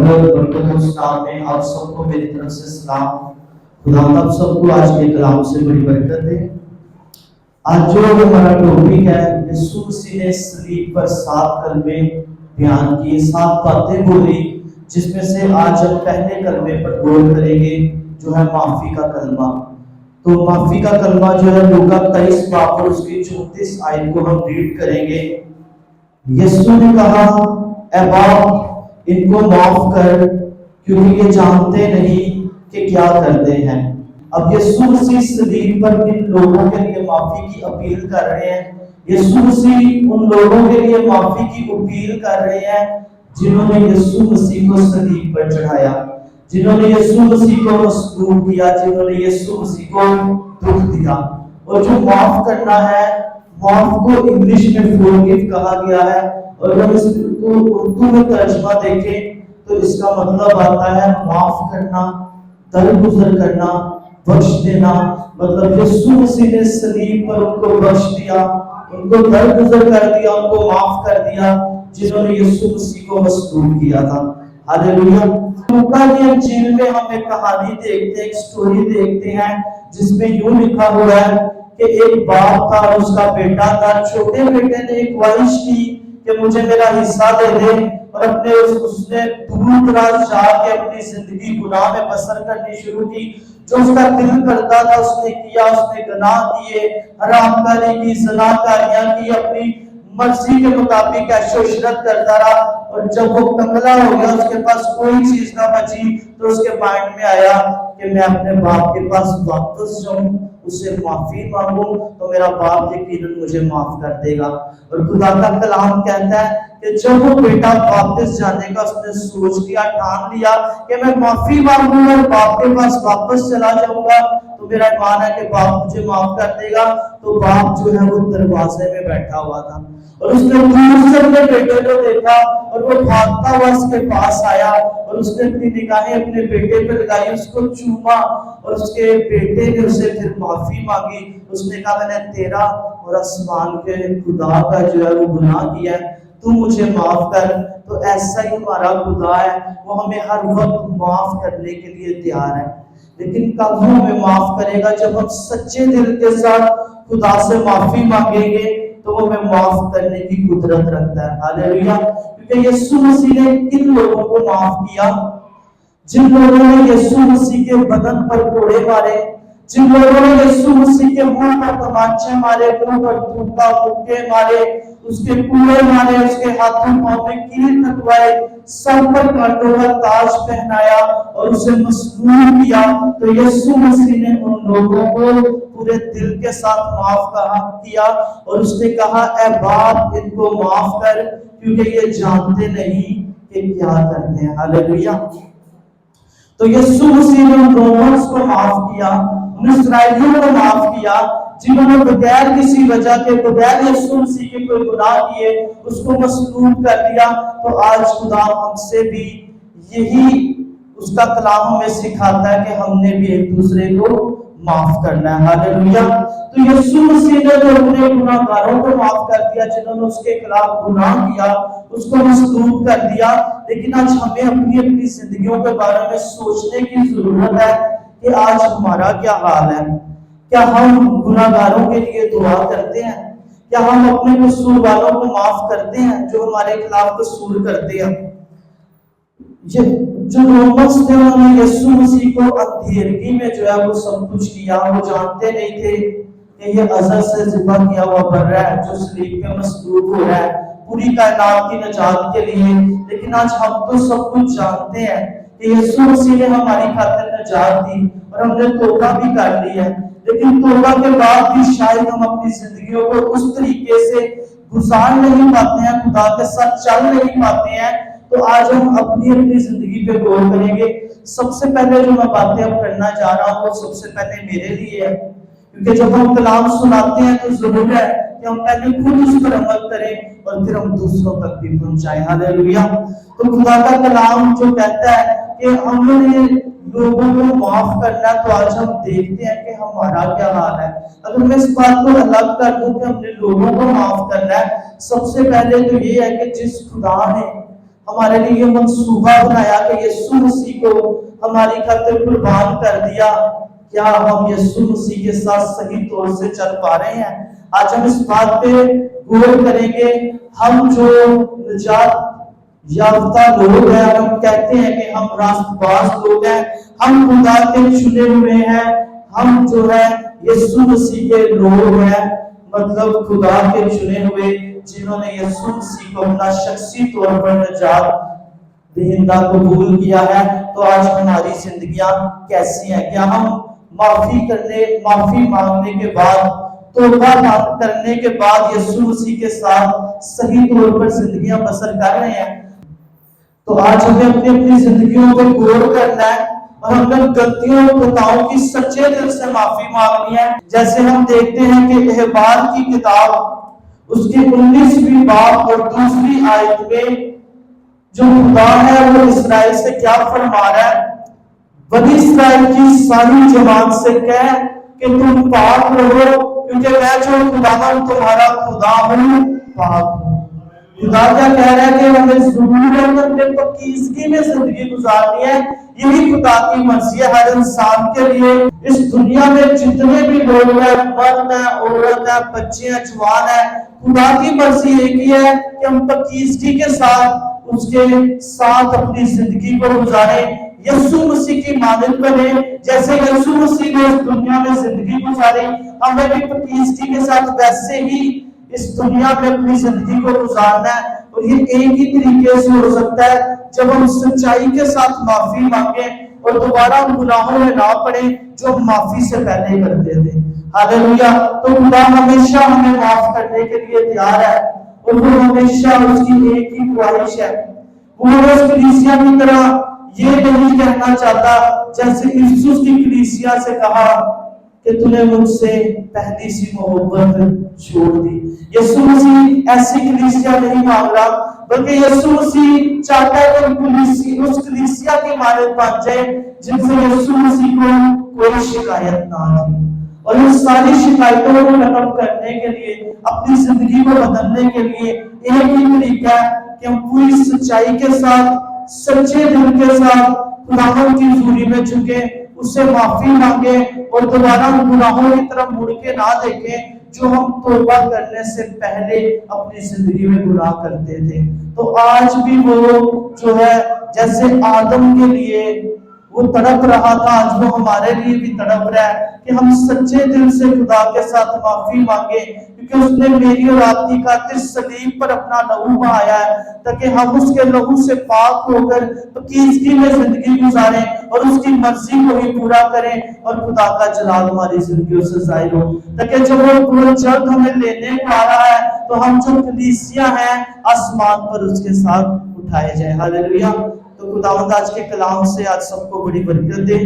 बरकत नाम में आप सबको मेरी तरफ से सलाम। खुदा आप सबको आज के कलाम से बड़ी बरकत दे। आज जो हमारा टॉपिक है, यीशु मसीह ने सलीब पर 7 कलमे बयान किए, 7 बातें बोली, जिसमें से आज हम पहले कलमे पर गौर करेंगे जो है माफी का कलमा। तो माफी का कलमा जो है लूका 23 बाब और उसकी 34 आयत को हम रीड करेंगे। यीशु ने कहा, ऐ बाप, इनको माफ कर, क्योंकि ये जानते नहीं कि क्या करते हैं। अब यीशु मसीह सलीब पर इन लोगों के लिए माफी की अपील कर रहे हैं। यीशु मसीह उन लोगों के लिए माफी की अपील कर रहे हैं जिन्होंने यीशु मसीह को सलीब पर चढ़ाया, जिन्होंने यीशु मसीह को मसलूब किया, जिन्होंने यीशु मसीह को दुख दिया। और जो माफ करना है, माफ को इंग्लिश में फॉरगिव कहा गया है, और अगर इसको उर्दू में तर्जुमा देखें तो इसका मतलब आता है माफ करना, दरगुजर करना, बख्श देना। मतलब यीशु मसीह ने सलीब पर उनको बख्श दिया, उनको दरगुजर कर दिया, उनको माफ कर दिया जिन्होंने यीशु मसीह को मसलूब किया था। हालेलुया। लूका की इंजील में हम एक कहानी देखते हैं, एक स्टोरी देखते हैं, जिसमें यूं लिखा हुआ है कि एक बाप था और उसका बेटा था। छोटे बेटे ने एक ख्वाहिश की कि मुझे मेरा हिस्सा दे दे, और अपने उसने दूर दराज जाके अपनी जिंदगी गुनाह में बसर करनी शुरू की। जो उसका दिल करता था उसने किया, उसने गुनाह किए, हरामकारी की, ज़नाकारियां की, अपनी मर्जी के मुताबिक ऐशो इशरत करता रहा। और जब वो कंगला हो गया, उसके पास कोई चीज ना बची, तो उसके माइंड में आया कि मैं अपने बाप के पास वापस जाऊं, उससे माफी मांगू, तो मेरा बाप यकीनन मुझे माफ कर देगा। और खुदा का कलाम कहता है कि जब वो बेटा वापस जाने का उसने सोच लिया, ठान लिया कि मैं माफी मांगूंगा और बाप के पास वापस चला जाऊंगा, तो मेरा ईमान है कि बाप मुझे माफ कर देगा। तो बाप जो है वो दरवाजे में बैठा हुआ था, और उसने दूर से अपने बेटे को देखा, और वो भागता हुआ उसके पास आया, और उसने अपनी निगाहें अपने बेटे पे लगाई, उसको चूमा, और उसके बेटे ने उसे फिर माफी मांगी। उसने कहा, मैंने तेरा और आसमान के खुदा का जो है वो गुनाह किया है, तू मुझे माफ कर। तो ऐसा ही हमारा खुदा है, वो हमें हर वक्त माफ करने के लिए तैयार है। लेकिन कब वो हमें माफ करेगा? जब हम सच्चे दिल के साथ खुदा से माफी मांगेंगे, तो वो हमें माफ करने की कुदरत रखता है। हालेलुया। क्योंकि यीशु मसीह ने किन लोगों को माफ किया? जिन लोगों ने यीशु मसीह के बदन पर कोड़े मारे, जिन लोगों ने यीशु मसीह के मुंह पर तमाचे मारे, मुंह पर थूका, मुक्के मारे, उसके कूड़े मारे, उसके हाथों पांव में कील कटवाए, सर पर कांटों का ताज पहनाया और उसे मसलूब किया, तो यीशु मसीह ने उन लोगों को पूरे दिल के साथ माफ किया, और उसने कहा, ऐ बाप, इनको माफ कर, क्योंकि ये जानते नहीं कि क्या करते हैं। हालेलुया। तो यीशु मसीह ने उन रोमन्स को माफ किया, उन इस्राएलियों को माफ किया, जिन्होंने बगैर किसी वजह के, बगैर यीशु मसीह के कोई गुनाह किए उसको मसलूब कर दिया। तो आज खुदा हमसे भी यही उसका कलाम हमें सिखाता है कि हमने भी एक दूसरे को माफ करना है। हालेलुया। तो यीशु मसीह ने जो अपने गुनाहगारों को माफ कर दिया, जिन्होंने उसके खिलाफ गुनाह किया, उसको मसलूब कर दिया। लेकिन आज हमें अपनी अपनी जिंदगियों के बारे में सोचने की जरूरत है कि आज हमारा क्या हाल है। क्या हम गुनाहगारों के लिए दुआ करते हैं? क्या हम अपने कसूर वालों को माफ करते हैं जो हमारे खिलाफ कसूर करते हैं? ये जो रोमन्स थे, उन्होंने यीशु मसीह को अंधेरगी में जो है वो सब कुछ किया। वो जानते नहीं थे कि ये अज़ल से ज़िबा किया हुआ बर्रा है जो सलीब पे मसलूब हो रहा है पूरी कायनात की निजात के लिए। लेकिन आज हम तो सब कुछ जानते हैं कि यीशु मसीह ने हमारी खातिर निजात दी, और हमने तौबा भी कर ली है। लेकिन तौबा के बाद भी शायद हम अपनी जिंदगियों को उस तरीके से गुजार नहीं पाते हैं, खुदा के साथ चल नहीं पाते हैं। तो आज हम अपनी अपनी जिंदगी पे गौर करेंगे। सबसे पहले जो मैं बातें अब करना चाह रहा हूँ वो सबसे पहले मेरे लिए है, क्योंकि जब हम कलाम सुनाते हैं तो जरूर है कि हम पहले खुद उस पर अमल करें और फिर हम दूसरों तक भी पहुंचाएं। हालेलुया। तो खुदा का कलाम जो कहता है कि हमने लोगों को माफ करना, तो आज हम देखते हैं कि हमारा क्या हाल है। अगर मैं इस बात को अलग कर दूं कि हमने लोगों को माफ करना है, सबसे पहले तो ये है कि जिस खुदा ने ہمارے لیے یہ منصوبہ بنایا کہ یسوع مسیح کو ہماری خاطر قربان کر دیا، کیا ہم یسوع مسیح کے ساتھ صحیح طور سے چل پا رہے ہیں؟ آج ہم اس بات پہ غور کریں گے۔ ہم جو نجات یافتہ لوگ ہیں، ہم کہتے ہیں کہ ہم راست باز لوگ ہیں، ہم خدا کے چنے ہوئے ہیں، ہم جو ہے یسوع مسیح کے لوگ ہیں، مطلب خدا کے چنے ہوئے جنہوں نے یسوع مسیح کو اپنا شخصی طور پر نجات دہندہ قبول کیا ہے۔ تو آج ہماری زندگیاں کیسی ہیں؟ کیا ہم معافی مانگنے کے بعد، توبہ کرنے کے بعد یسوع مسیح کے ساتھ صحیح طور پر زندگیاں بسر کر رہے ہیں؟ تو آج ہمیں اپنی زندگیوں پہ غور کرنا ہے اور ہمیں غلطیوں اور خطاؤں کی سچے دل سے معافی مانگنی ہے۔ جیسے ہم دیکھتے ہیں کہ احبار کی کتاب اس کے 19ویں باب اور 2 آیت میں جو خدا ہے وہ اسرائیل سے کیا فرما رہا ہے؟ بنی اسرائیل کی ساری جماعت سے کہہ کہ تم پاک رہو، کیونکہ میں جو خدا ہوں تمہارا خدا ہوں، پاک ہوں۔ خدا کیا کہہ رہا ہے کہ ہمیں ضرورت اپنے پاکیزگی میں زندگی گزارنی ہے۔ یہی خدا کی مرضی ہے ہر انسان کے لیے۔ اس دنیا میں جتنے بھی لوگ ہیں، مرد ہیں، عورت ہیں، بچے ہیں، جوان ہیں، خدا کی مرضی ایک ہی ہے کہ ہم پاکیزگی کے ساتھ اس کے ساتھ اپنی زندگی کو گزاریں، یسوع مسیح کی مانند بنے۔ جیسے یسوع مسیح نے اس دنیا میں زندگی گزاری، ہمیں بھی پاکیزگی کے ساتھ ویسے ہی اس دنیا میں اپنی زندگی کو گزارنا ہے۔ اور یہ ایک ہی طریقے سے ہو سکتا ہے جب ہم سچائی کے ساتھ معافی مانگیں اور دوبارہ ان گناہوں میں نہ پڑیں جو ہم معافی سے پہلے کرتے تھے۔ ہاللیلویہ۔ تو خدا ہمیشہ ہمیں معاف کرنے کے لیے تیار ہے اور وہ ہمیشہ اس کی ایک ہی خواہش ہے، وہ اس کلیسیا کی طرح یہ نہیں کہنا چاہتا جیسے افسس کی کلیسیا سے کہا کہ تو نے مجھ سے پہلی سی محبت چھوڑ دی۔ یسوع مسیح ایسی کلیسیا نہیں مانگ رہا، بلکہ یسوع مسیح چاہتا ہے کہ اس کلیسیا کی مانند بن جائے جن سے یسوع مسیح کو کوئی شکایت نہ آتی۔ اور ان ساری شکایتوں کو ختم کرنے کے لیے، اپنی زندگی کو بدلنے کے لیے ایک ہی طریقہ ہے کہ ہم پوری سچائی کے ساتھ، سچے دل کے ساتھ خداوند کی حضوری میں جھکیں، اس سے معافی مانگیں اور دوبارہ گناہوں کی طرف مڑ کے نہ دیکھیں جو ہم توبہ کرنے سے پہلے اپنی زندگی میں گناہ کرتے تھے۔ تو آج بھی وہ جو ہے جیسے آدم کے لیے وہ تڑپ رہا تھا، آج وہ ہمارے لیے بھی تڑپ رہا ہے کہ ہم سچے دل سے خدا کے ساتھ معافی مانگیں، کیونکہ اس نے میری اور آپ کی خاطر صلیب پر اپنا لہو بہایا ہے تاکہ ہم اس کے لہو سے پاک ہو کر پاکیزگی میں زندگی گزاریں اور اس کی مرضی کو ہی پورا کریں اور خدا کا جلال ہماری زندگیوں سے ظاہر ہو، تاکہ جب وہ جلد ہمیں لینے کو آ رہا ہے تو ہم جو کلیسیا ہیں آسمان پر اس کے ساتھ اٹھائے جائیں۔ ہاللیلویہ۔ تو خداوند آج کے کلام سے آج سب کو بڑی برکت دے۔